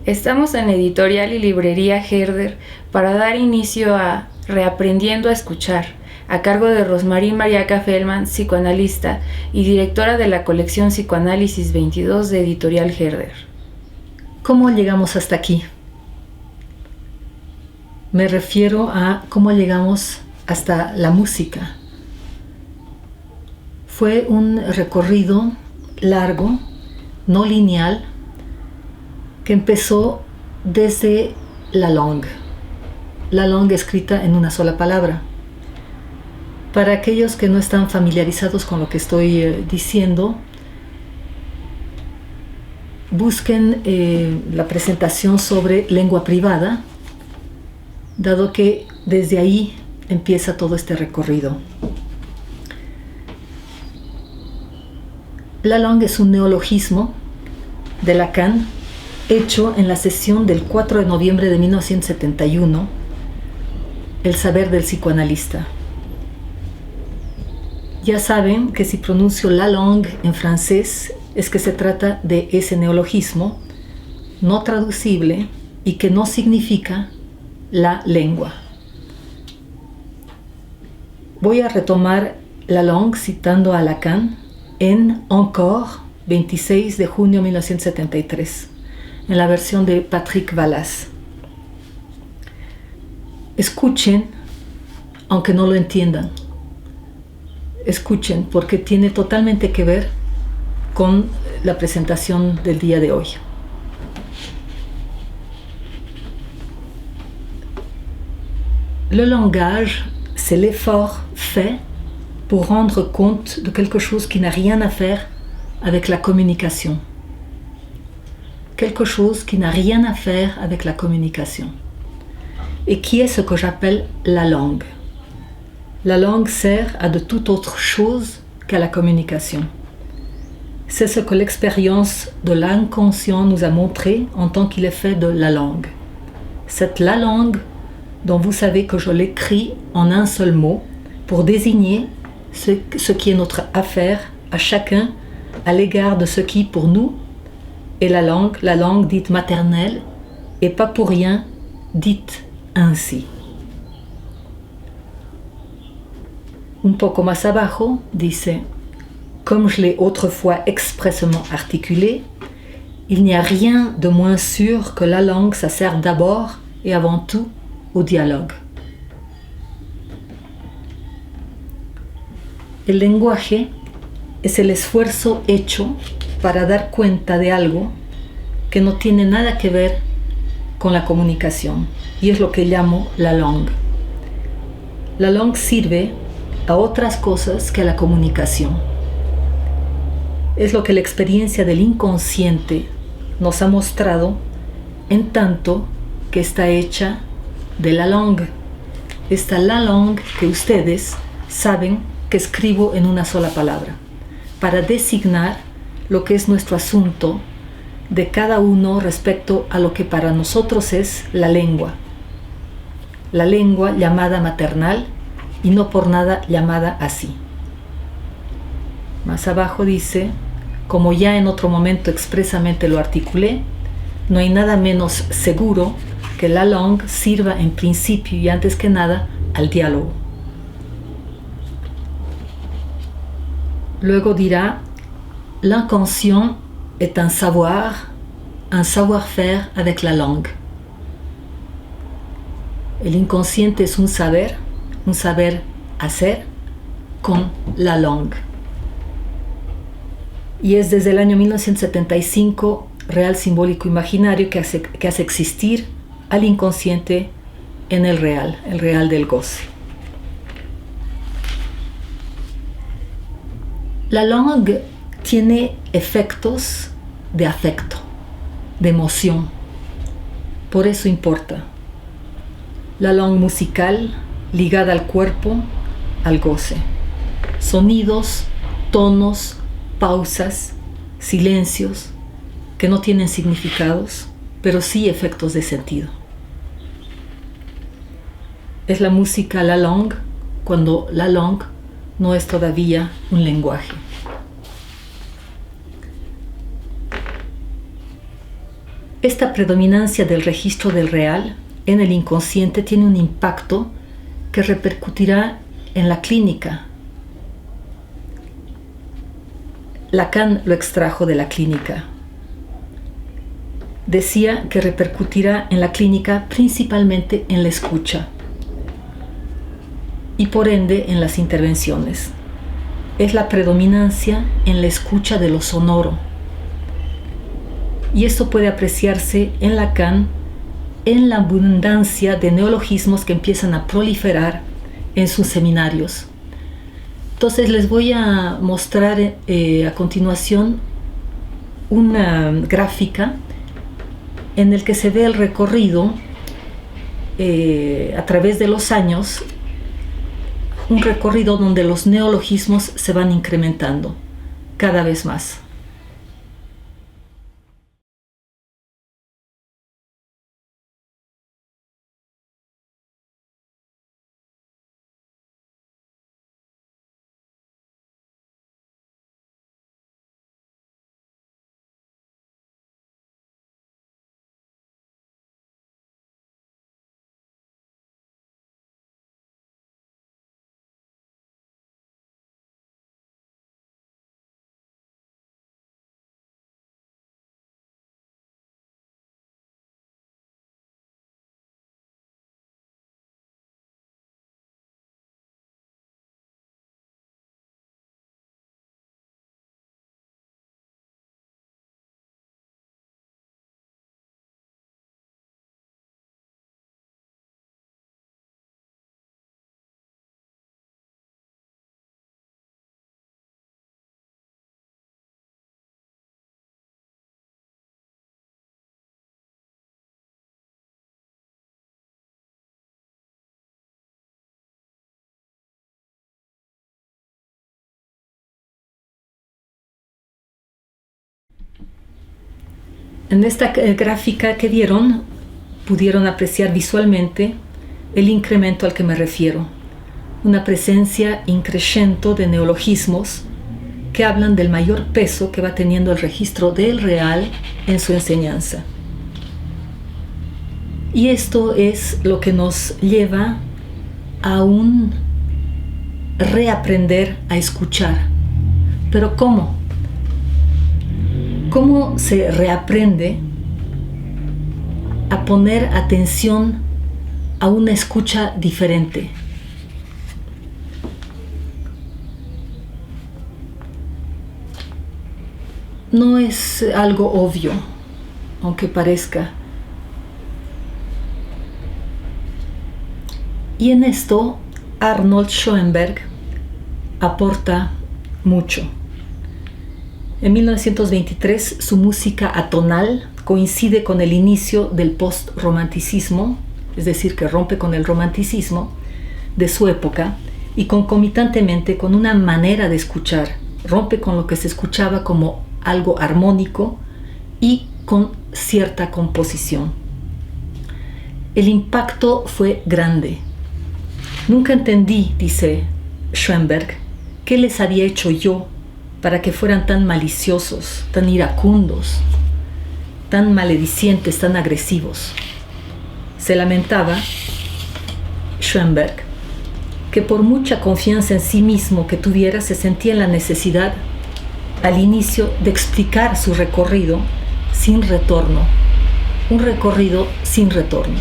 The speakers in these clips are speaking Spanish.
Estamos en Editorial y Librería Herder para dar inicio a Reaprendiendo a Escuchar, a cargo de Rosmarie Mariaca Feldman, psicoanalista y directora de la colección Psicoanálisis 22 de Editorial Herder. ¿Cómo llegamos hasta aquí? Me refiero a cómo llegamos hasta la música. Fue un recorrido largo, no lineal, que empezó desde la langue escrita en una sola palabra. Para aquellos que no están familiarizados con lo que estoy diciendo, busquen la presentación sobre lengua privada, dado que desde ahí empieza todo este recorrido. La langue es un neologismo de Lacan, hecho en la sesión del 4 de noviembre de 1971, El saber del psicoanalista. Ya saben que si pronuncio la langue en francés es que se trata de ese neologismo no traducible y que no significa la lengua. Voy a retomar la langue citando a Lacan en Encore, 26 de junio de 1973. En la versión de Patrick Vallas. Escuchen, aunque no lo entiendan. Escuchen, porque tiene totalmente que ver con la presentación del día de hoy. Le langage, c'est l'effort fait pour rendre compte de quelque chose qui n'a rien à faire avec la communication. Quelque chose qui n'a rien à faire avec la communication. Et qui est ce que j'appelle la langue. La langue sert à de toute autre chose qu'à la communication. C'est ce que l'expérience de l'inconscient nous a montré en tant qu'il est fait de la langue. C'est la langue dont vous savez que je l'écris en un seul mot pour désigner ce qui est notre affaire à chacun à l'égard de ce qui, pour nous, et la langue dite maternelle, et pas pour rien dite ainsi. Un poco más abajo dice, comme je l'ai autrefois expressément articulé, il n'y a rien de moins sûr que la langue, ça sert d'abord et avant tout au dialogue. El lenguaje es el esfuerzo hecho para dar cuenta de algo que no tiene nada que ver con la comunicación, y es lo que llamo la langue. La langue sirve a otras cosas que a la comunicación. Es lo que la experiencia del inconsciente nos ha mostrado, en tanto que está hecha de la langue. Esta la langue que ustedes saben que escribo en una sola palabra, para designar lo que es nuestro asunto de cada uno respecto a lo que para nosotros es la lengua llamada maternal y no por nada llamada así. Más abajo dice, como ya en otro momento expresamente lo articulé, no hay nada menos seguro que la langue sirva en principio y antes que nada al diálogo. Luego dirá, l'inconscient est un savoir-faire avec la langue. El inconsciente es un saber hacer con la langue. Y es desde el año 1975 real simbólico imaginario que hace existir al inconsciente en el real del goce. La langue tiene efectos de afecto, de emoción. Por eso importa. La langue musical ligada al cuerpo, al goce. Sonidos, tonos, pausas, silencios que no tienen significados, pero sí efectos de sentido. Es la música la langue cuando la langue no es todavía un lenguaje. Esta predominancia del registro del real en el inconsciente tiene un impacto que repercutirá en la clínica. Lacan lo extrajo de la clínica. Decía que repercutirá en la clínica principalmente en la escucha y por ende en las intervenciones. Es la predominancia en la escucha de lo sonoro. Y esto puede apreciarse en Lacan en la abundancia de neologismos que empiezan a proliferar en sus seminarios. Entonces les voy a mostrar a continuación una gráfica en el que se ve el recorrido a través de los años, un recorrido donde los neologismos se van incrementando cada vez más. En esta gráfica que vieron, pudieron apreciar visualmente el incremento al que me refiero. Una presencia increciente de neologismos que hablan del mayor peso que va teniendo el registro del real en su enseñanza. Y esto es lo que nos lleva a un reaprender a escuchar. ¿Pero cómo? ¿Cómo se reaprende a poner atención a una escucha diferente? No es algo obvio, aunque parezca. Y en esto Arnold Schoenberg aporta mucho. En 1923 su música atonal coincide con el inicio del post-romanticismo, es decir, que rompe con el romanticismo de su época y concomitantemente con una manera de escuchar, rompe con lo que se escuchaba como algo armónico y con cierta composición. El impacto fue grande. Nunca entendí, dice Schoenberg, qué les había hecho yo para que fueran tan maliciosos, tan iracundos, tan maledicientes, tan agresivos. Se lamentaba Schoenberg que por mucha confianza en sí mismo que tuviera, se sentía en la necesidad al inicio de explicar su recorrido sin retorno, un recorrido sin retorno.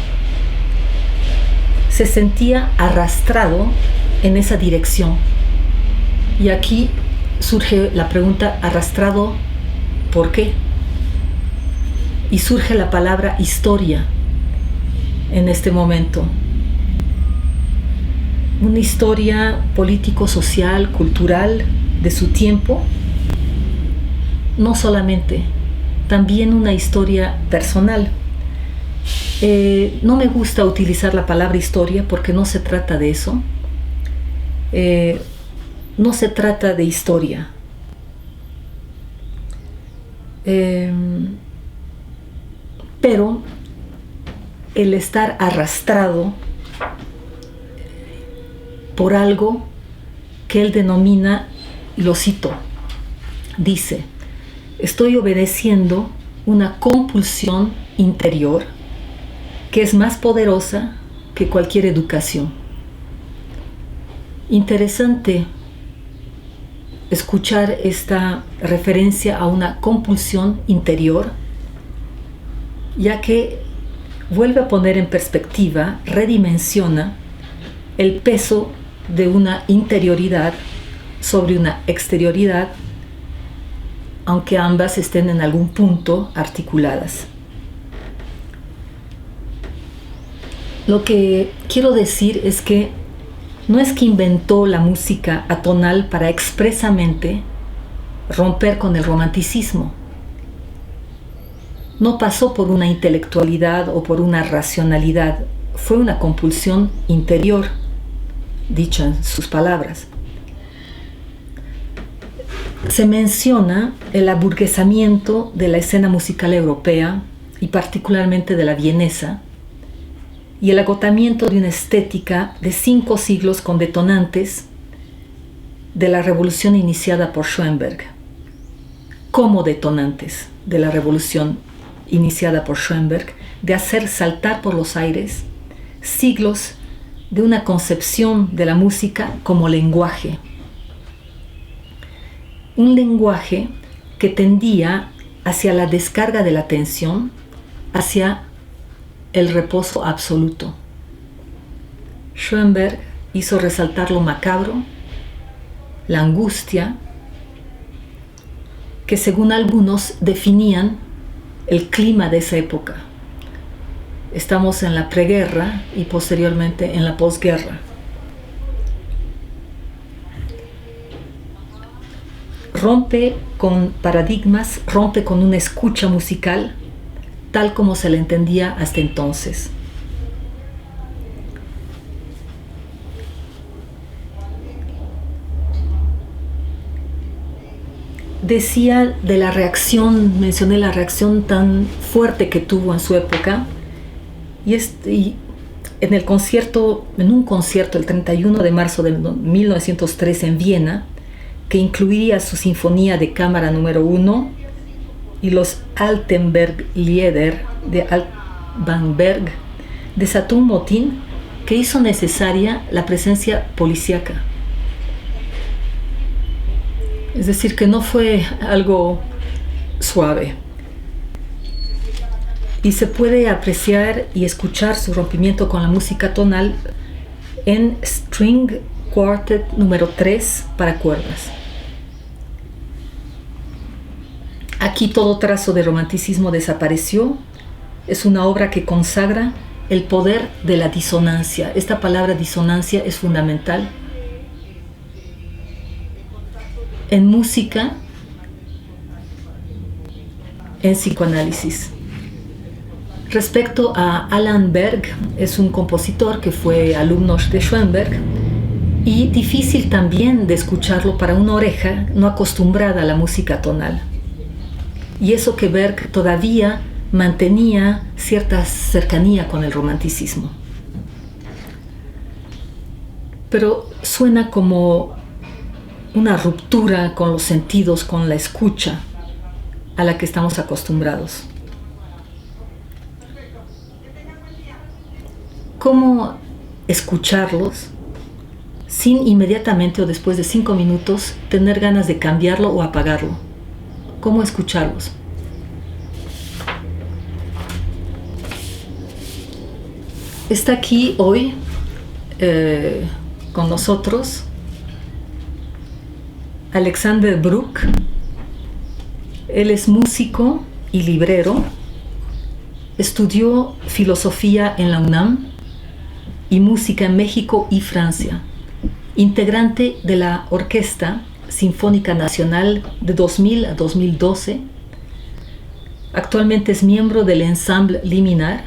Se sentía arrastrado en esa dirección. Y aquí surge la pregunta, ¿arrastrado por qué? Y surge la palabra historia en este momento. Una historia político, social, cultural de su tiempo. No solamente, también una historia personal. No me gusta utilizar la palabra historia porque no se trata de eso. No se trata de historia. Pero el estar arrastrado por algo que él denomina, lo cito, dice: estoy obedeciendo una compulsión interior que es más poderosa que cualquier educación. Interesante escuchar esta referencia a una compulsión interior, ya que vuelve a poner en perspectiva, redimensiona el peso de una interioridad sobre una exterioridad, aunque ambas estén en algún punto articuladas. Lo que quiero decir es que no es que inventó la música atonal para expresamente romper con el romanticismo. No pasó por una intelectualidad o por una racionalidad, fue una compulsión interior, dicha en sus palabras. Se menciona el aburguesamiento de la escena musical europea y particularmente de la vienesa, y el agotamiento de una estética de 5 siglos con detonantes de la revolución iniciada por Schoenberg, como detonantes de la revolución iniciada por Schoenberg, de hacer saltar por los aires siglos de una concepción de la música como lenguaje. Un lenguaje que tendía hacia la descarga de la tensión, hacia el reposo absoluto. Schoenberg hizo resaltar lo macabro, la angustia, que según algunos definían el clima de esa época. Estamos en la preguerra y posteriormente en la posguerra. Rompe con paradigmas, rompe con una escucha musical tal como se le entendía hasta entonces. Decía de la reacción, mencioné la reacción tan fuerte que tuvo en su época, y en un concierto el 31 de marzo de 1903 en Viena, que incluía su sinfonía de cámara número 1 y los Altenberg-Lieder de Alban Berg, desató un motín que hizo necesaria la presencia policíaca. Es decir, que no fue algo suave. Y se puede apreciar y escuchar su rompimiento con la música tonal en String Quartet número 3 para cuerdas. Aquí todo trazo de romanticismo desapareció. Es una obra que consagra el poder de la disonancia. Esta palabra disonancia es fundamental en música, en psicoanálisis. Respecto a Alan Berg, es un compositor que fue alumno de Schoenberg y difícil también de escucharlo para una oreja no acostumbrada a la música tonal. Y eso que Berg todavía mantenía cierta cercanía con el romanticismo. Pero suena como una ruptura con los sentidos, con la escucha a la que estamos acostumbrados. ¿Cómo escucharlos sin inmediatamente o después de 5 minutos tener ganas de cambiarlo o apagarlo? ¿Cómo escucharlos? Está aquí hoy con nosotros Alexander Bruck. Él es músico y librero. Estudió filosofía en la UNAM y música en México y Francia. Integrante de la Orquesta Sinfónica Nacional de 2000 a 2012. Actualmente es miembro del Ensemble Liminar,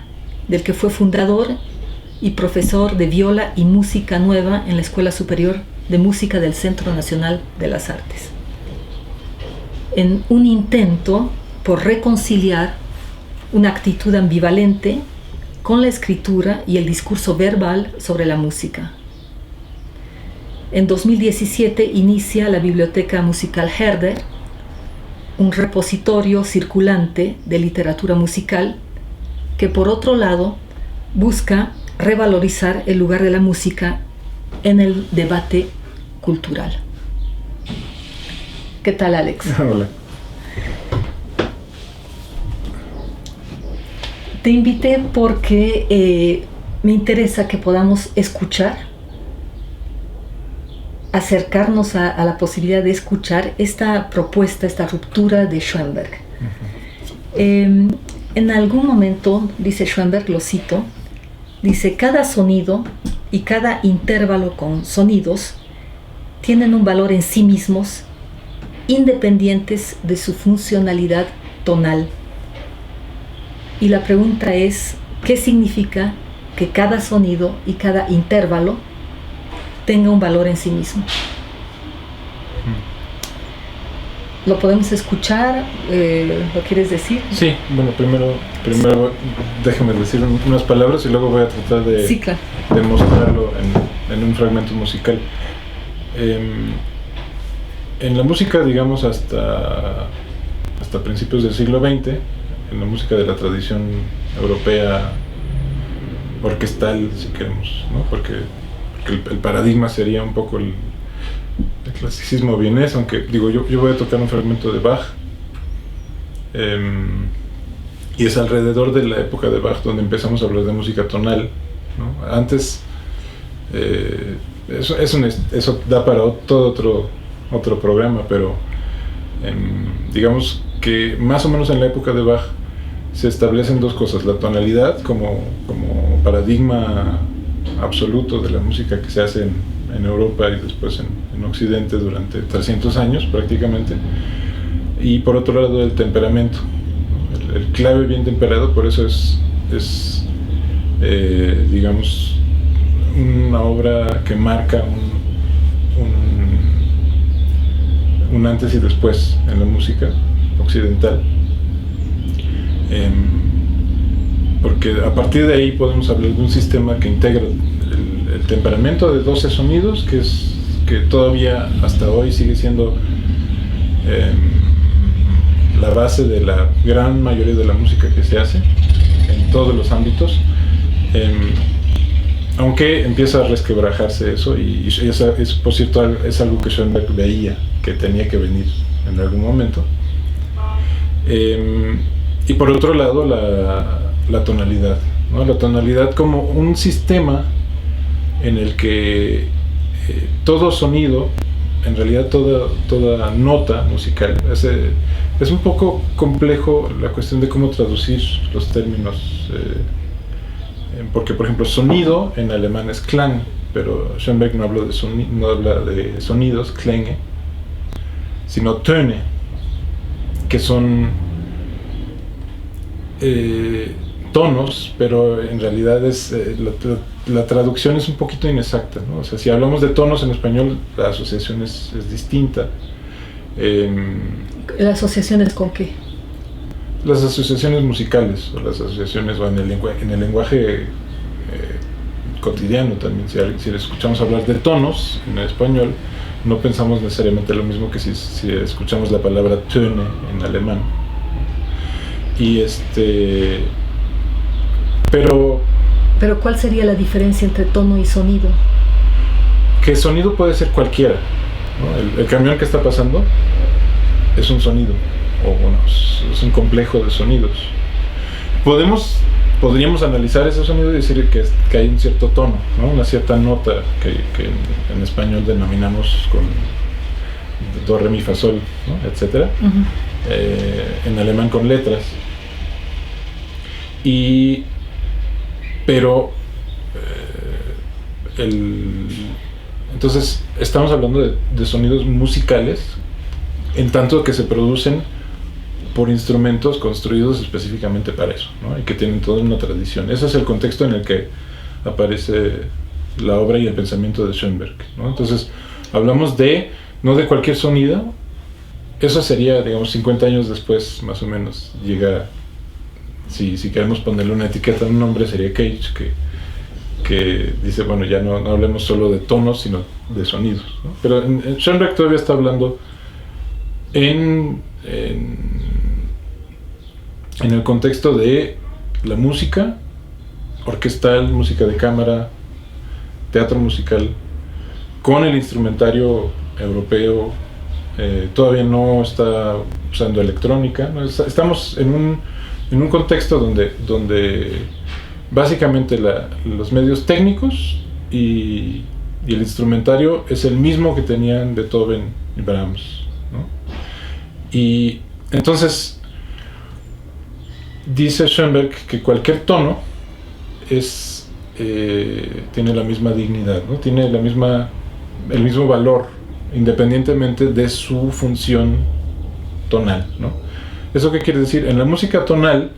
del que fue fundador y profesor de viola y música nueva en la Escuela Superior de Música del Centro Nacional de las Artes. En un intento por reconciliar una actitud ambivalente con la escritura y el discurso verbal sobre la música. En 2017 inicia la Biblioteca Musical Herder, un repositorio circulante de literatura musical que por otro lado busca revalorizar el lugar de la música en el debate cultural. ¿Qué tal, Alex? Hola. Te invité porque me interesa que podamos escuchar, acercarnos a la posibilidad de escuchar esta propuesta, esta ruptura de Schoenberg. En algún momento, dice Schoenberg, lo cito, dice: cada sonido y cada intervalo con sonidos tienen un valor en sí mismos, independientes de su funcionalidad tonal. Y la pregunta es, ¿qué significa que cada sonido y cada intervalo tenga un valor en sí mismo? ¿Lo podemos escuchar? ¿Lo quieres decir? Sí, bueno, primero déjame decir unas palabras y luego voy a tratar de, sí, claro, de mostrarlo en un fragmento musical. En la música, digamos, hasta principios del siglo XX, en la música de la tradición europea orquestal, si queremos, ¿no? Porque el paradigma sería un poco el clasicismo vienés, aunque digo, yo voy a tocar un fragmento de Bach, y es alrededor de la época de Bach donde empezamos a hablar de música tonal, ¿no? Antes, eso da para todo otro programa, pero digamos que más o menos en la época de Bach se establecen dos cosas: la tonalidad como paradigma absoluto de la música que se hace en Europa y después en Occidente durante 300 años prácticamente, y por otro lado el temperamento, el clave bien temperado. Por eso es digamos una obra que marca un antes y después en la música occidental, porque a partir de ahí podemos hablar de un sistema que integra el temperamento de 12 sonidos, que todavía hasta hoy sigue siendo la base de la gran mayoría de la música que se hace en todos los ámbitos, aunque empieza a resquebrajarse eso, y es por cierto es algo que Schoenberg veía que tenía que venir en algún momento. Y por otro lado la tonalidad, ¿no? La tonalidad como un sistema en el que todo sonido, en realidad toda nota musical, es un poco complejo la cuestión de cómo traducir los términos, porque por ejemplo sonido en alemán es Klang, pero Schoenberg no habla de sonidos, Klänge, sino Töne, que son tonos, pero en realidad la traducción es un poquito inexacta, ¿no? O sea, si hablamos de tonos en español, la asociación es distinta. ¿La asociación es con qué? Las asociaciones musicales, o las asociaciones, o en el lenguaje cotidiano también. Si escuchamos hablar de tonos en español, no pensamos necesariamente lo mismo que si escuchamos la palabra Töne en alemán. Y pero ¿cuál sería la diferencia entre tono y sonido? Que sonido puede ser cualquiera, ¿no? El camión que está pasando es un sonido, o bueno, es un complejo de sonidos. Podríamos analizar ese sonido y decir que hay un cierto tono, ¿no? Una cierta nota que en español denominamos con do, re, mi, fa, sol, ¿no? Etcétera. Uh-huh. En alemán con letras. Pero entonces estamos hablando de sonidos musicales, en tanto que se producen por instrumentos construidos específicamente para eso, ¿no? Y que tienen toda una tradición. Ese es el contexto en el que aparece la obra y el pensamiento de Schoenberg, ¿no? Entonces hablamos no de cualquier sonido. Eso sería, digamos, 50 años después, más o menos, llega, si queremos ponerle una etiqueta, un nombre, sería Cage, que dice, bueno, ya no hablemos solo de tonos, sino de sonidos, ¿no? Pero Schoenberg todavía está hablando en el contexto de la música orquestal, música de cámara, teatro musical, con el instrumentario europeo. Todavía no está usando electrónica, ¿no? Estamos en un contexto donde básicamente los medios técnicos y el instrumentario es el mismo que tenían Beethoven y Brahms, ¿no? Y entonces dice Schoenberg que cualquier tono tiene la misma dignidad, ¿no? Tiene el mismo valor, independientemente de su función tonal, ¿no? ¿Eso qué quiere decir? En la música tonal,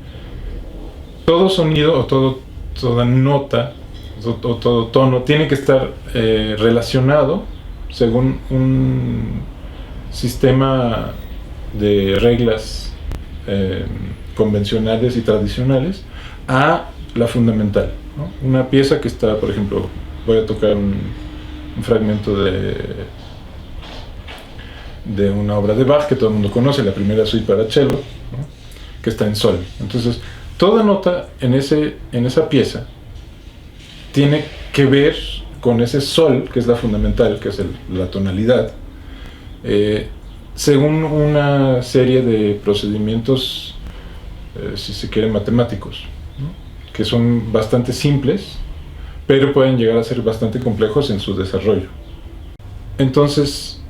todo sonido o toda nota o todo tono tiene que estar relacionado según un sistema de reglas convencionales y tradicionales a la fundamental, ¿no? Una pieza que está, por ejemplo, voy a tocar un fragmento de una obra de Bach que todo el mundo conoce, la primera suite para cello, ¿no? Que está en sol. Entonces, toda nota en esa pieza tiene que ver con ese sol, que es la fundamental, que es la tonalidad, según una serie de procedimientos, si se quiere, matemáticos, ¿no? Que son bastante simples, pero pueden llegar a ser bastante complejos en su desarrollo. Entonces,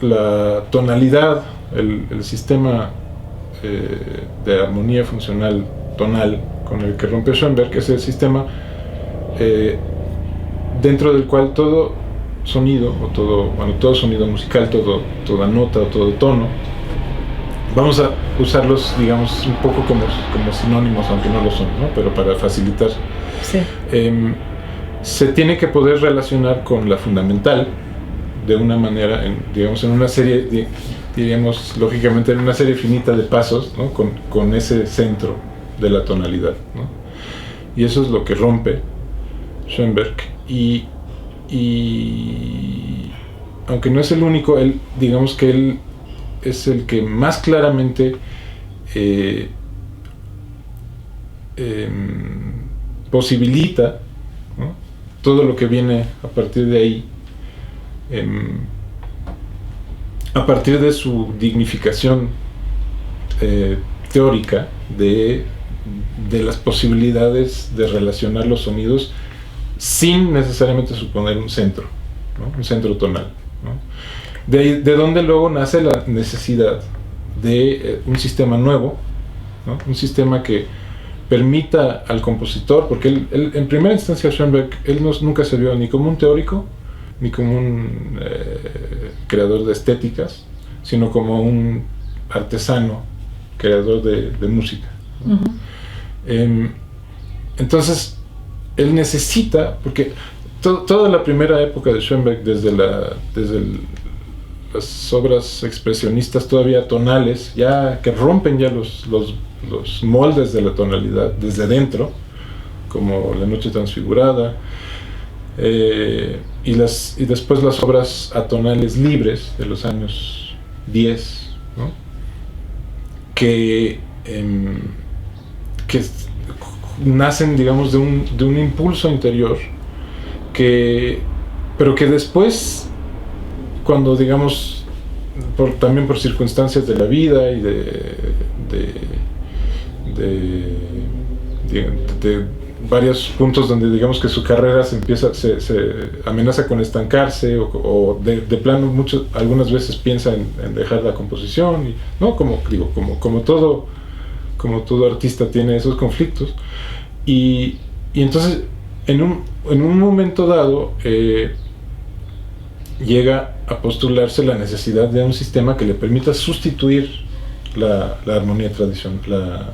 la tonalidad, el sistema de armonía funcional tonal con el que rompe Schoenberg es el sistema dentro del cual todo sonido, todo sonido musical, toda nota o todo tono, vamos a usarlos, digamos, un poco como sinónimos, aunque no lo son, ¿no? Pero para facilitar. Sí. Se tiene que poder relacionar con la fundamental de una manera, digamos, en una serie, diríamos, lógicamente, en una serie finita de pasos, ¿no? Con ese centro de la tonalidad, ¿no? Y eso es lo que rompe Schoenberg. Y aunque no es el único, digamos que él es el que más claramente posibilita, ¿no? Todo lo que viene a partir de ahí, a partir de su dignificación teórica de las posibilidades de relacionar los sonidos sin necesariamente suponer un centro, ¿no? Un centro tonal, ¿no? De donde luego nace la necesidad de un sistema nuevo, ¿no? Un sistema que permita al compositor, porque él en primera instancia Schoenberg, nunca se vio ni como un teórico, ni como un creador de estéticas, sino como un artesano, creador de música, ¿no? Uh-huh. Entonces, él necesita, porque toda la primera época de Schoenberg, desde las obras expresionistas todavía tonales, ya que rompen ya los moldes de la tonalidad desde dentro, como La Noche Transfigurada, y después las obras atonales libres de los años 10, ¿no? que nacen, digamos, de un impulso interior, pero que después, cuando, digamos, también por circunstancias de la vida y de varios puntos donde, digamos, que su carrera se amenaza con estancarse, o de plano algunas veces piensa en dejar la composición, y no, como todo artista tiene esos conflictos, y entonces en un momento dado llega a postularse la necesidad de un sistema que le permita sustituir la armonía tradicional,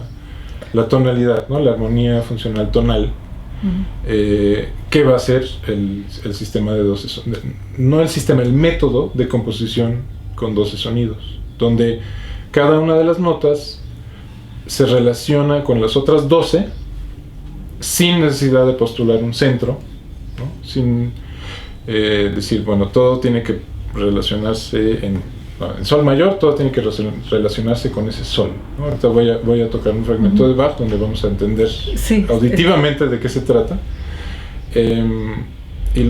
la tonalidad, ¿no? La armonía funcional tonal, uh-huh. Que va a ser el sistema de 12 sonidos, no el sistema, el método de composición con 12 sonidos, donde cada una de las notas se relaciona con las otras 12 sin necesidad de postular un centro, ¿no? Sin decir, bueno, todo tiene que relacionarse No, en sol mayor todo tiene que relacionarse con ese sol, ¿no? Ahorita voy a tocar un fragmento de Bach donde vamos a entender auditivamente de qué se trata. Y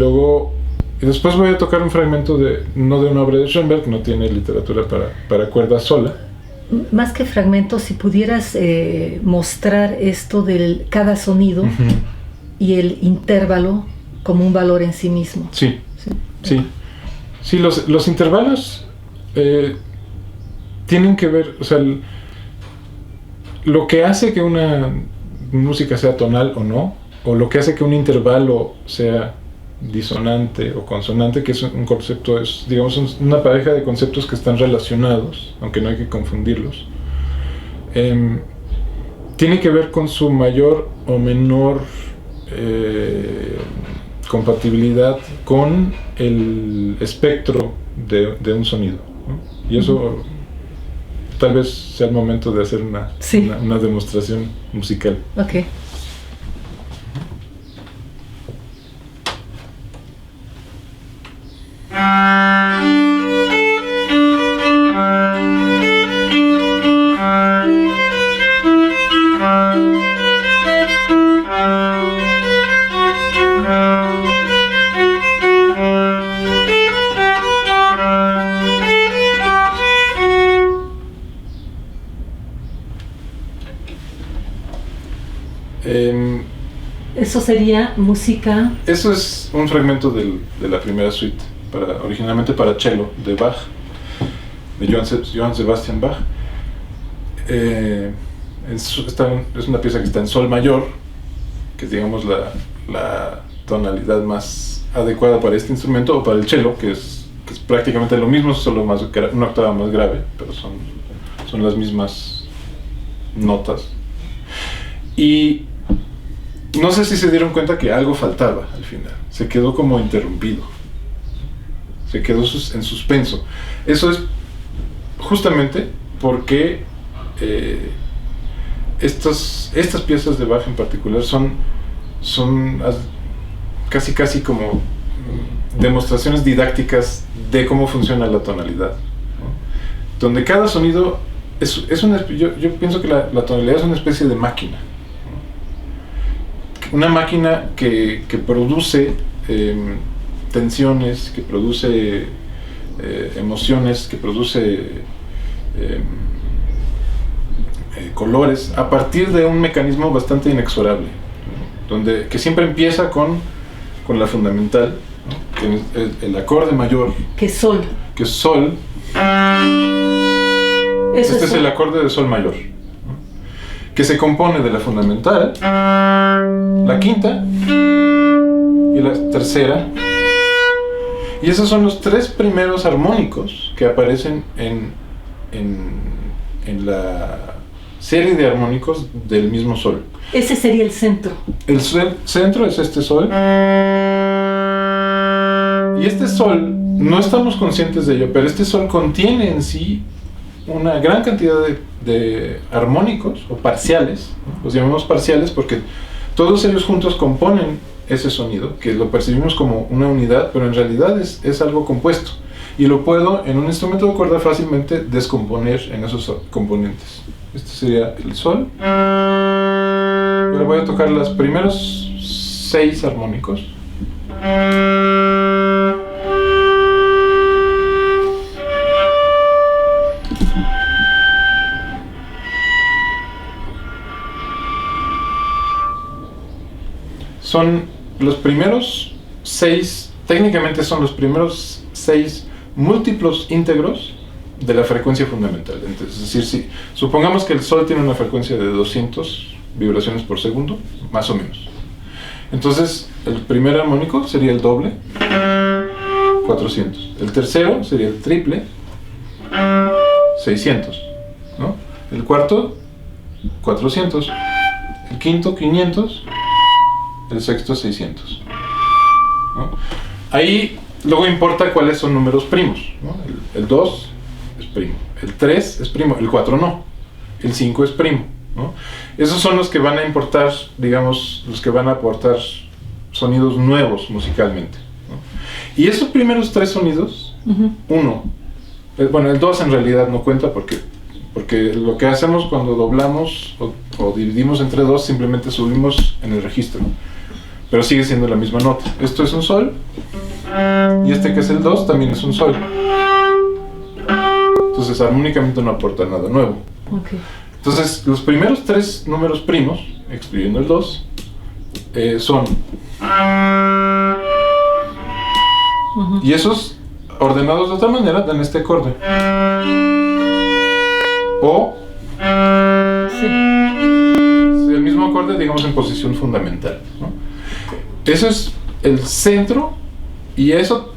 después voy a tocar un fragmento no de una obra de Schoenberg, no tiene literatura para cuerda sola. Más que fragmentos, si pudieras mostrar esto del cada sonido y el intervalo como un valor en sí mismo. Sí. Los intervalos tienen que ver, o sea, lo que hace que una música sea tonal o no, o lo que hace que un intervalo sea disonante o consonante, que es un concepto, es digamos una pareja de conceptos que están relacionados, aunque no hay que confundirlos, tiene que ver con su mayor o menor compatibilidad con el espectro de un sonido, ¿no? Y eso tal vez sea el momento de hacer una demostración musical. Okay. Eso sería música. Eso es un fragmento de la primera suite, originalmente para cello de Bach, de Johann Sebastian Bach. Es una pieza que está en sol mayor, que es digamos la tonalidad más adecuada para este instrumento, o para el cello, que es prácticamente lo mismo, solo una octava más grave, pero son las mismas notas. Y no sé si se dieron cuenta que algo faltaba al final, se quedó como interrumpido, se quedó en suspenso. Eso es justamente porque estas piezas de Bach en particular son casi como demostraciones didácticas de cómo funciona la tonalidad, ¿no? Donde cada sonido yo pienso que la tonalidad es una especie de máquina, una máquina que produce tensiones, que produce emociones, que produce colores a partir de un mecanismo bastante inexorable, ¿no? Que siempre empieza con la fundamental, ¿no? Que es el acorde mayor, que es sol. Este es el acorde de sol mayor, que se compone de la fundamental, la quinta y la tercera, y esos son los tres primeros armónicos que aparecen en la serie de armónicos del mismo sol. Ese sería el centro. El centro es este sol, y este sol, no estamos conscientes de ello, pero este sol contiene en sí una gran cantidad de armónicos o parciales, ¿no? Los llamamos parciales porque todos ellos juntos componen ese sonido, que lo percibimos como una unidad, pero en realidad es algo compuesto, y lo puedo en un instrumento de cuerda fácilmente descomponer en esos componentes. Este sería el sol. Ahora voy a tocar los primeros 6 armónicos. Son los primeros 6, técnicamente son los primeros 6 múltiplos íntegros de la frecuencia fundamental. Entonces, es decir, supongamos que el sol tiene una frecuencia de 200 vibraciones por segundo, más o menos. Entonces, el primer armónico sería el doble, 400. El tercero sería el triple, 600, ¿no? El cuarto, 400. El quinto, 500. El sexto, 600, ¿no? Ahí luego importa cuáles son números primos, ¿no? El 2 es primo, el 3 es primo, el 4 no, el 5 es primo, ¿no? Esos son los que van a importar, digamos, los que van a aportar sonidos nuevos musicalmente, ¿no? Y esos primeros 3 sonidos, 1, Bueno, el 2 en realidad no cuenta porque lo que hacemos cuando doblamos o dividimos entre 2, simplemente subimos en el registro, pero sigue siendo la misma nota. Esto es un sol, y este que es el 2 también es un sol. Entonces armónicamente no aporta nada nuevo. Okay. Entonces los primeros 3 números primos, excluyendo el 2, son... Y esos, ordenados de otra manera, dan este acorde. O el mismo acorde, digamos, en posición fundamental, ¿no? Eso es el centro, y eso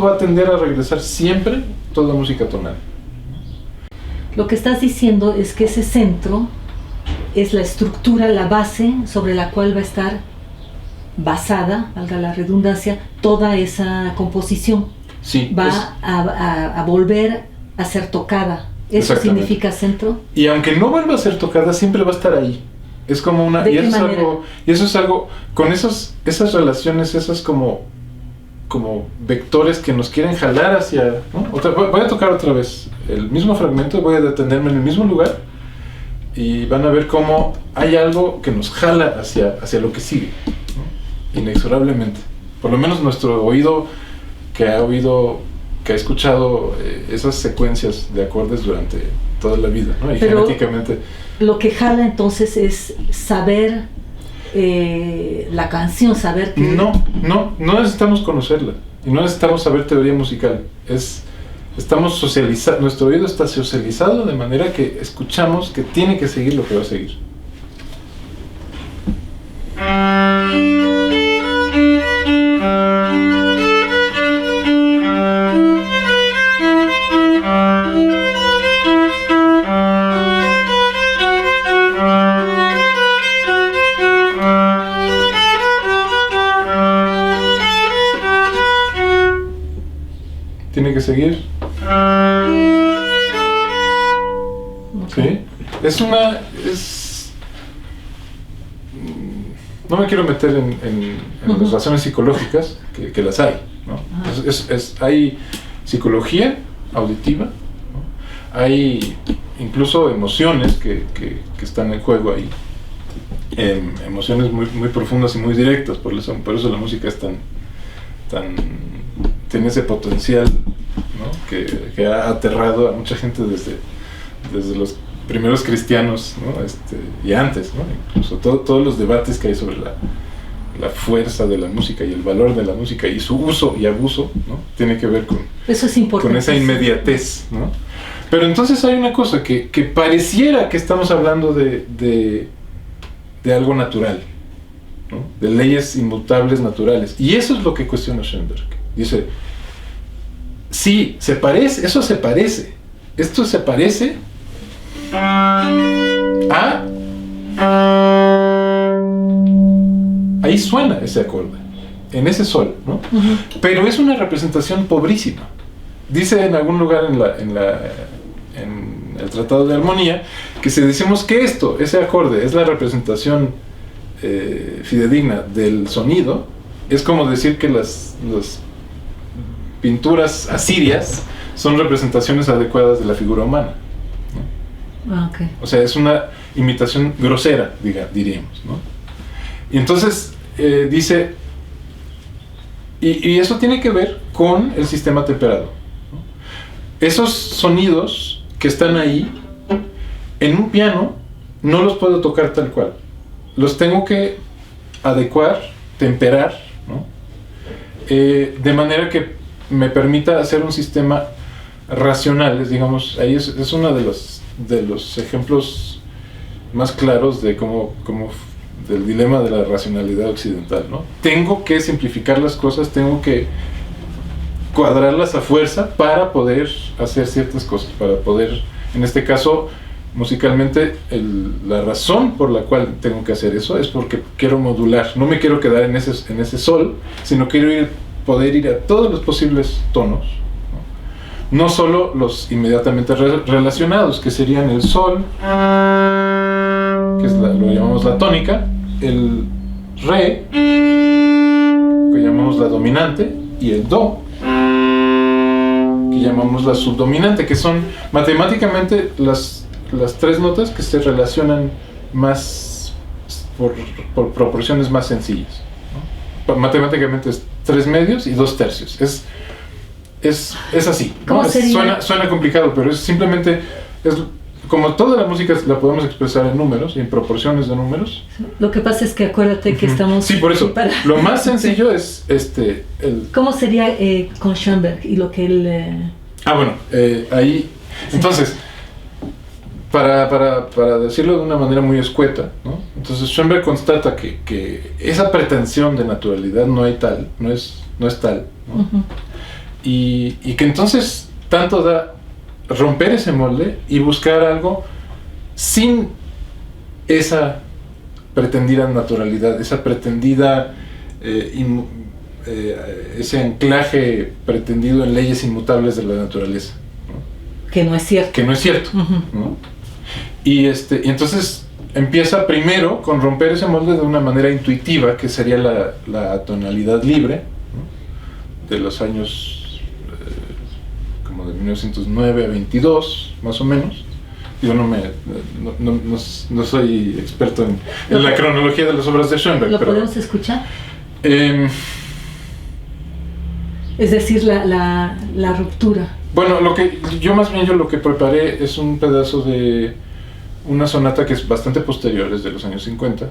va a tender a regresar siempre toda música tonal. Lo que estás diciendo es que ese centro es la estructura, la base sobre la cual va a estar basada, valga la redundancia, toda esa composición. Sí, va a volver a ser tocada. ¿Eso significa centro? Y aunque no vuelva a ser tocada, siempre va a estar ahí. Es como una... ¿De y qué eso manera? es algo... Con esas relaciones, esas como vectores que nos quieren jalar hacia... ¿no? Voy a tocar otra vez el mismo fragmento, voy a detenerme en el mismo lugar, y van a ver cómo hay algo que nos jala hacia lo que sigue, ¿no? Inexorablemente. Por lo menos nuestro oído que ha escuchado esas secuencias de acordes durante toda la vida, ¿no? Y pero genéticamente... Lo que jala entonces es saber la canción, saber que... No necesitamos conocerla, y no necesitamos saber teoría musical. Estamos socializados, nuestro oído está socializado de manera que escuchamos que tiene que seguir lo que va a seguir. Tiene que seguir. Okay. ¿Sí? No me quiero meter en las razones psicológicas, que las hay, ¿no? Hay psicología auditiva, ¿no? Hay incluso emociones que están en juego ahí, emociones muy, muy profundas y muy directas. Por eso la música es tiene ese potencial, ¿no? que ha aterrado a mucha gente desde los primeros cristianos, ¿no? Y antes, ¿no? Incluso todos los debates que hay sobre la fuerza de la música y el valor de la música y su uso y abuso, ¿no? Tiene que ver Eso es importante, con esa inmediatez, ¿no? Pero entonces hay una cosa que pareciera que estamos hablando de algo natural, ¿no? De leyes inmutables naturales, y eso es lo que cuestiona Schoenberg. Dice, sí, esto se parece a... Ahí suena ese acorde, en ese sol, ¿no? Uh-huh. Pero es una representación pobrísima. Dice en algún lugar en el Tratado de Armonía, que si decimos que ese acorde es la representación fidedigna del sonido, es como decir que las pinturas asirias son representaciones adecuadas de la figura humana, ¿no? Okay. O sea, es una imitación grosera, diríamos, ¿no? Y entonces dice, y eso tiene que ver con el sistema temperado, ¿no? Esos sonidos que están ahí, en un piano, no los puedo tocar tal cual. Los tengo que adecuar, temperar, ¿no? De manera que me permita hacer un sistema racional, digamos. Ahí es uno de los ejemplos más claros de cómo del dilema de la racionalidad occidental, ¿no? Tengo que simplificar las cosas, tengo que cuadrarlas a fuerza para poder hacer ciertas cosas, para poder, en este caso, musicalmente, la razón por la cual tengo que hacer eso es porque quiero modular, no me quiero quedar en ese sol, sino quiero poder ir a todos los posibles tonos, ¿no? No solo los inmediatamente relacionados, que serían el sol, que lo llamamos la tónica, el re, que llamamos la dominante, y el do, que llamamos la subdominante, que son matemáticamente las tres notas que se relacionan más por proporciones más sencillas, ¿no? Matemáticamente es 3 medios y 2 tercios. Es así, ¿no? ¿Cómo sería? Suena complicado, pero es simplemente, como toda la música la podemos expresar en números y en proporciones de números. Lo que pasa es que acuérdate que estamos... Sí, por eso. Lo más sencillo es ¿Cómo sería con Schoenberg y lo que él... bueno, ahí... Sí. Entonces, para decirlo de una manera muy escueta, ¿no? Entonces Schoenberg constata que esa pretensión de naturalidad no es tal, ¿no? Uh-huh. Y que entonces tanto da romper ese molde y buscar algo sin esa pretendida naturalidad, esa pretendida ese anclaje pretendido en leyes inmutables de la naturaleza, ¿no? Que no es cierto. Que no es cierto, Uh-huh. ¿no? Y entonces empieza primero con romper ese molde de una manera intuitiva, que sería la tonalidad libre, ¿no? De los años como de 1909 a 22, más o menos. Yo no soy experto en la cronología de las obras de Schoenberg. ¿Lo pero, podemos escuchar? Es decir, la ruptura. Bueno, lo que preparé es un pedazo de una sonata que es bastante posterior, es de los años 50.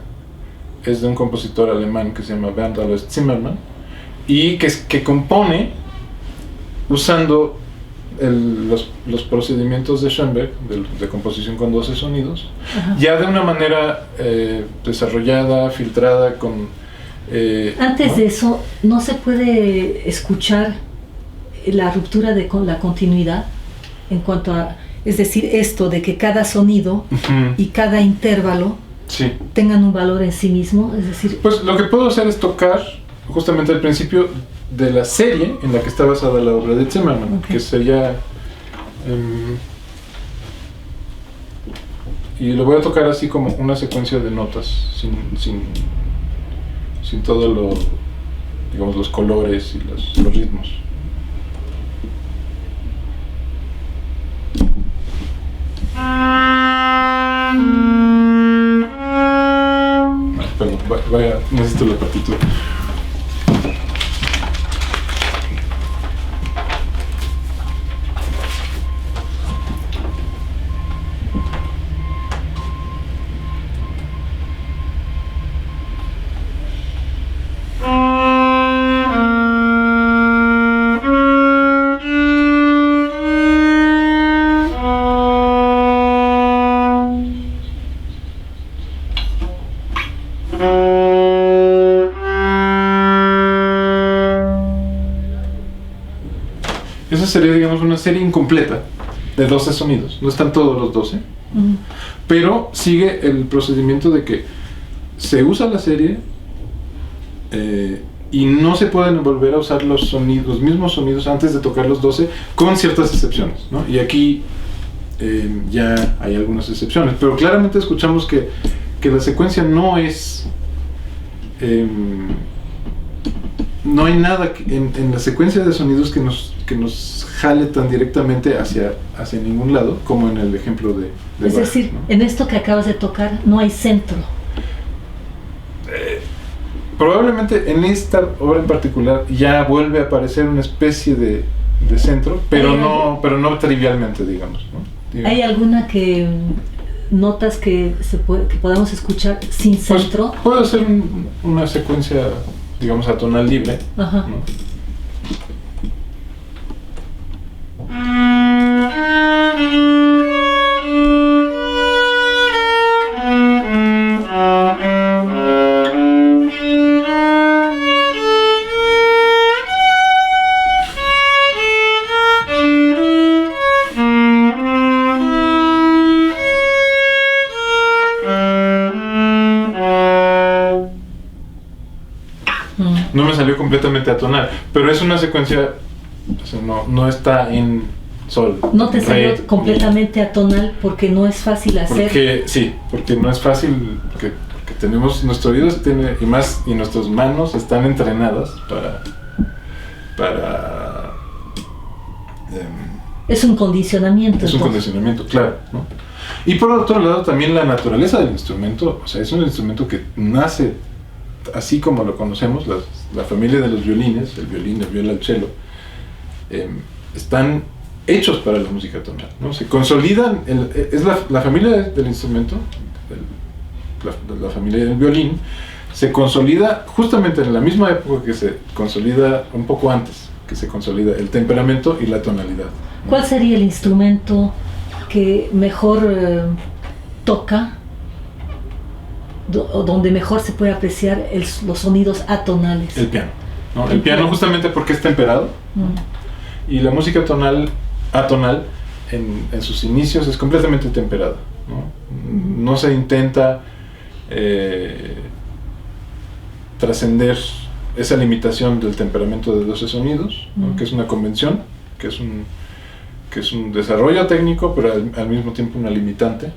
Es de un compositor alemán que se llama Bernd Alois Zimmermann, y que compone usando los procedimientos de Schoenberg de composición con 12 sonidos. Ajá. Ya de una manera desarrollada, filtrada, con Antes ¿no? de eso, ¿no se puede escuchar la ruptura con la continuidad en cuanto a, es decir, esto de que cada sonido Uh-huh. y cada intervalo Sí. tengan un valor en sí mismo? Es decir, Pues lo que puedo hacer es tocar justamente el principio de la serie en la que está basada la obra de Zimmermann, Okay. que sería... y lo voy a tocar así como una secuencia de notas, sin todo digamos, los colores y los ritmos. Perdón, necesito la partitura. Esa sería, digamos, una serie incompleta de 12 sonidos. No están todos los 12, uh-huh. pero sigue el procedimiento de que se usa la serie y no se pueden volver a usar los mismos sonidos antes de tocar los 12, con ciertas excepciones, ¿no? Y aquí ya hay algunas excepciones, pero claramente escuchamos que la secuencia no es... no hay nada en la secuencia de sonidos que nos jale tan directamente hacia ningún lado como en el ejemplo de Es Bach, decir, ¿no? en esto que acabas de tocar no hay centro. Probablemente en esta obra en particular ya vuelve a aparecer una especie de centro, pero no trivialmente, digamos, ¿no? ¿Hay alguna notas que podamos escuchar sin Pues, centro? puedo hacer una secuencia, digamos, atonal libre, Ajá. ¿no? No me salió completamente atonal, pero es una secuencia, o sea, no está en sol. No te salió re, completamente atonal porque no es fácil hacer. Porque no es fácil, porque tenemos, nuestro oído y nuestras manos están entrenadas para Es un condicionamiento. Es un condicionamiento, claro, ¿no? Y por otro lado también la naturaleza del instrumento, o sea, es un instrumento que nace así como lo conocemos, la familia de los violines, el violín, el violonchelo, están hechos para la música tonal, ¿no? Se consolidan, es la familia del instrumento, la familia del violín, se consolida justamente en la misma época que se consolida, un poco antes, que se consolida el temperamento y la tonalidad, ¿no? ¿Cuál sería el instrumento que mejor toca, o donde mejor se puede apreciar los sonidos atonales? El piano, ¿no? El piano justamente porque es temperado, y la música atonal en sus inicios es completamente temperada, ¿no? No se intenta trascender esa limitación del temperamento de 12 sonidos, ¿no? Que es una convención, que es un desarrollo técnico, pero al mismo tiempo una limitante.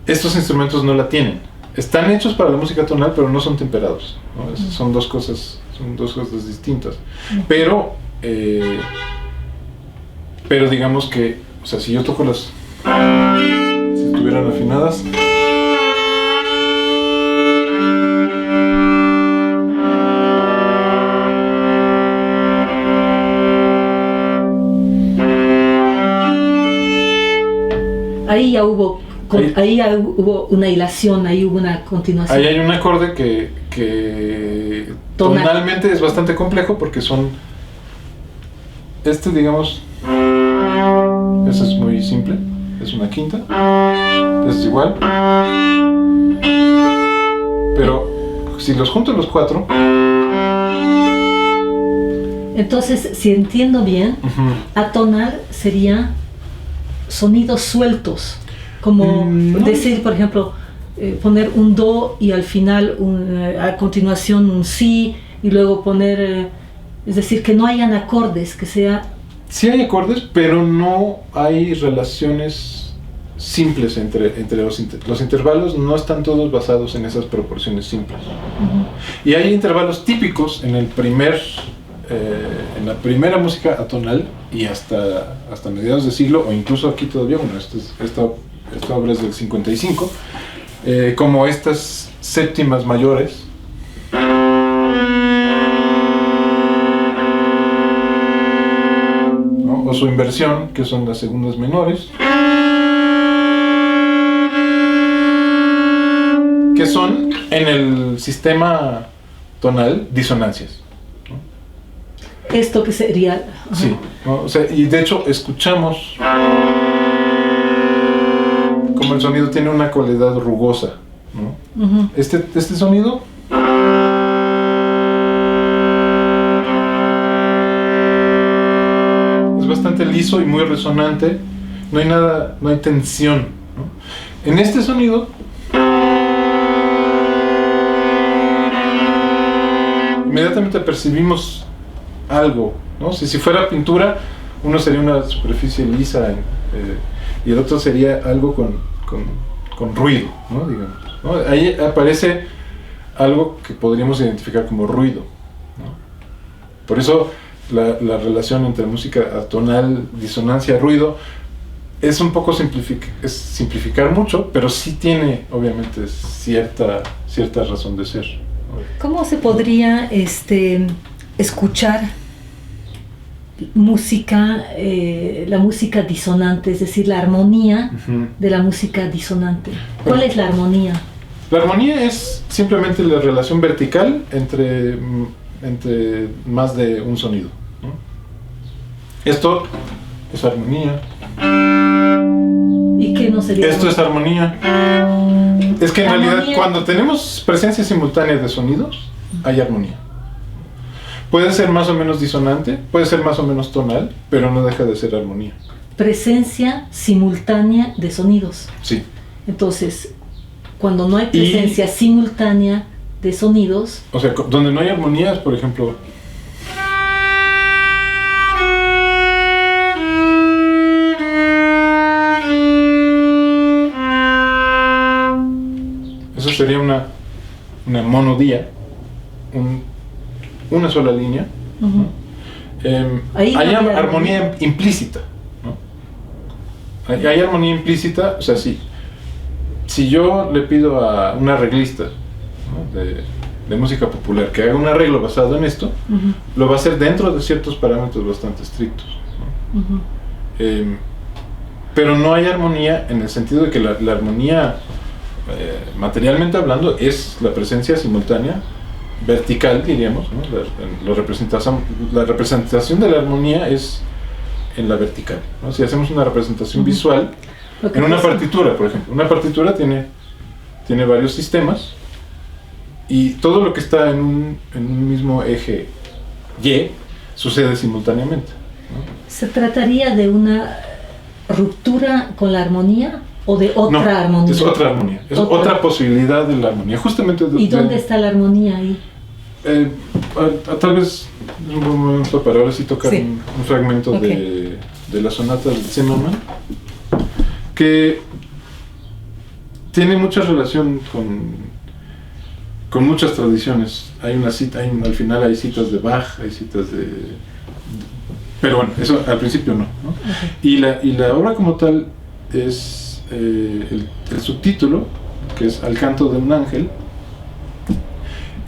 Estos instrumentos no la tienen. Están hechos para la música tonal, pero no son temperados, ¿no? Son dos cosas distintas. Pero digamos que, o sea, si yo toco si estuvieran afinadas, ahí ya hubo una hilación, ahí hubo una continuación. Ahí hay un acorde que tonalmente es bastante complejo, porque son digamos, ese es muy simple, es una quinta, este es igual, pero si los junto los cuatro, entonces, si entiendo bien, atonal sería sonidos sueltos, como decir, por ejemplo, poner un do y al final a continuación un si, y luego poner, es decir, que no hayan acordes, que sea... Sí hay acordes, pero no hay relaciones simples entre los intervalos. No están todos basados en esas proporciones simples. Y hay intervalos típicos en la primera música atonal, y hasta mediados de siglo, o incluso aquí todavía, bueno, esta obra es del 55, como estas séptimas mayores, ¿no? O su inversión, que son las segundas menores, que son en el sistema tonal disonancias. Esto que sería... Sí, ¿no? O sea, y de hecho escuchamos como el sonido tiene una cualidad rugosa, ¿no? Este sonido es bastante liso y muy resonante, no hay tensión, ¿no? En este sonido inmediatamente percibimos algo, ¿no? Si fuera pintura, uno sería una superficie lisa, y el otro sería algo con ruido, ¿no? Digamos, ¿no? Ahí aparece algo que podríamos identificar como ruido, ¿no? Por eso la relación entre música atonal, disonancia, ruido, es un poco simplificar mucho, pero sí tiene obviamente cierta razón de ser, ¿no? ¿Cómo se podría escuchar música, la música disonante, es decir, la armonía de la música disonante? ¿Cuál es la armonía? La armonía es simplemente la relación vertical entre más de un sonido, ¿no? Esto es armonía. ¿Y qué no sería? Esto es armonía. Es que en realidad cuando tenemos presencia simultánea de sonidos, hay armonía. Puede ser más o menos disonante, puede ser más o menos tonal, pero no deja de ser armonía. Presencia simultánea de sonidos. Sí. Entonces, cuando no hay presencia simultánea de sonidos... O sea, donde no hay armonía es, por ejemplo... Eso sería una monodía, una sola línea, ¿no? Ahí hay no había armonía implícita, ¿no? Hay armonía implícita, o sea, si yo le pido a un arreglista, ¿no?, de música popular que haga un arreglo basado en esto, Uh-huh. lo va a hacer dentro de ciertos parámetros bastante estrictos, ¿no? Uh-huh. Pero no hay armonía en el sentido de que la armonía, materialmente hablando, es la presencia simultánea, vertical, diríamos, ¿no? La representación de la armonía es en la vertical, ¿no? Si hacemos una representación Uh-huh. visual, en una partitura, por ejemplo, una partitura tiene varios sistemas, y todo lo que está en un mismo eje Y sucede simultáneamente, ¿no? ¿Se trataría de una ruptura con la armonía o de otra armonía? Es otra armonía, es otra posibilidad de la armonía, justamente. ¿Y dónde está la armonía ahí? Tal vez es un buen momento para ahora sí tocar un fragmento Okay. de la sonata de Zimmermann, que tiene mucha relación con muchas tradiciones. Hay una cita, al final hay citas de Bach, hay citas pero bueno, eso al principio no. Okay. Y la obra como tal es el subtítulo, que es Al canto de un ángel,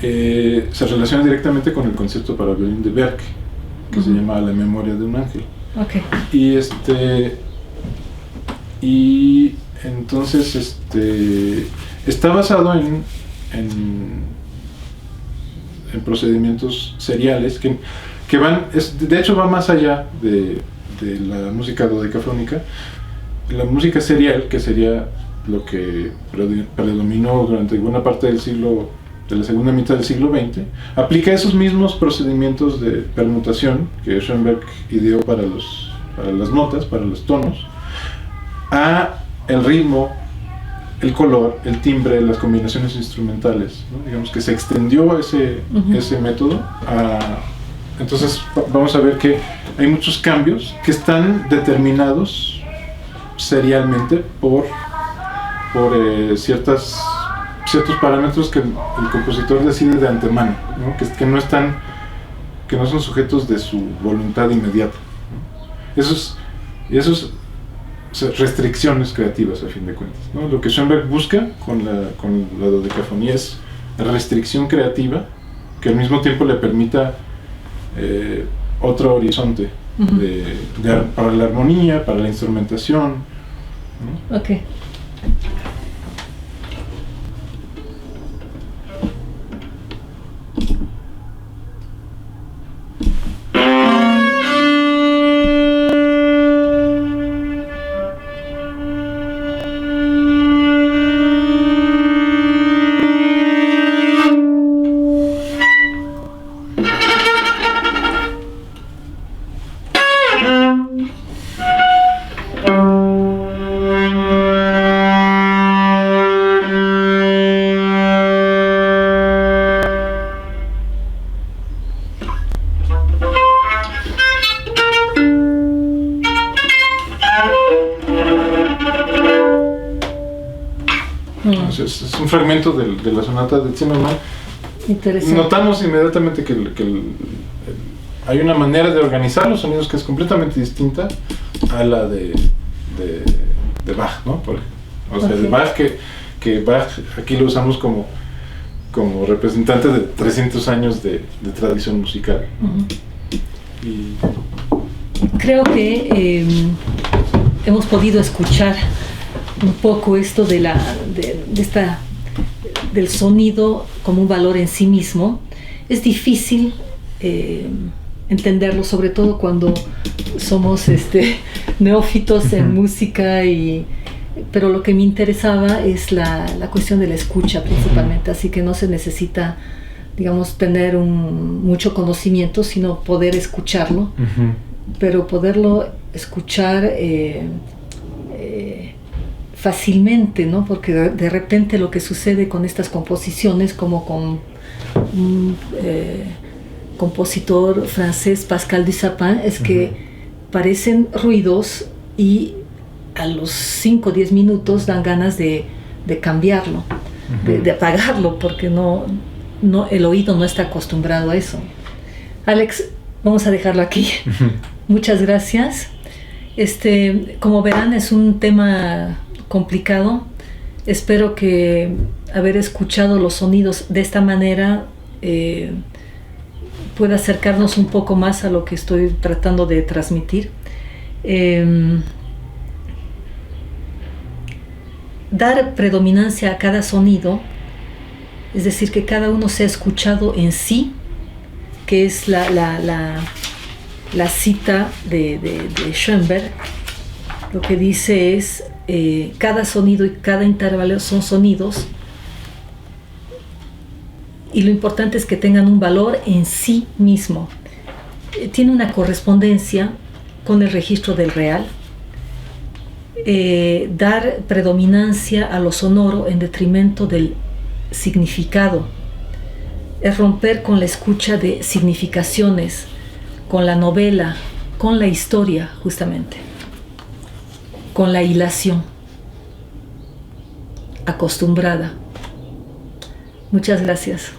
se relaciona directamente con el concierto para violín de Berg, que se llama La memoria de un ángel. Okay. Y entonces está basado en procedimientos seriales que van, de hecho va más allá de la música dodecafónica. La música serial, que sería lo que predominó durante buena parte de la segunda mitad del siglo XX, aplica esos mismos procedimientos de permutación que Schoenberg ideó para las notas, para los tonos, a el ritmo, el color, el timbre, las combinaciones instrumentales, ¿no? Digamos que se extendió ese método entonces vamos a ver que hay muchos cambios que están determinados serialmente por ciertos parámetros que el compositor decide de antemano, ¿no? que no son sujetos de su voluntad inmediata, ¿no? Esos restricciones creativas, a fin de cuentas, ¿no? Lo que Schoenberg busca con la dodecafonía es restricción creativa que al mismo tiempo le permita otro horizonte para la armonía, para la instrumentación, ¿no? Okay. Es un fragmento de la sonata de Zimmermann. Interesante. Notamos inmediatamente que hay una manera de organizar los sonidos que es completamente distinta a la de Bach, ¿no? O sea, de Bach, que Bach aquí lo usamos como representante de 300 años de tradición musical. Creo que hemos podido escuchar un poco esto del sonido como un valor en sí mismo. Es difícil entenderlo, sobre todo cuando somos neófitos en música, pero lo que me interesaba es la cuestión de la escucha principalmente, así que no se necesita, digamos, tener mucho conocimiento, sino poder escucharlo, pero poderlo escuchar fácilmente, ¿no? Porque de repente lo que sucede con estas composiciones, como con un compositor francés, Pascal Dussapin, es que parecen ruidos y a los 5 o 10 minutos dan ganas de cambiarlo, de apagarlo, porque no, el oído no está acostumbrado a eso. Alex, Vamos a dejarlo aquí. Muchas gracias. Como verán, es un tema complicado. Espero que haber escuchado los sonidos de esta manera pueda acercarnos un poco más a lo que estoy tratando de transmitir. Dar predominancia a cada sonido, es decir, que cada uno sea escuchado en sí, que es la cita de Schoenberg. Lo que dice es, cada sonido y cada intervalo son sonidos, y lo importante es que tengan un valor en sí mismo. Tiene una correspondencia con el registro del real. Dar predominancia a lo sonoro en detrimento del significado es romper con la escucha de significaciones, con la novela, con la historia, justamente, con la hilación acostumbrada. Muchas gracias.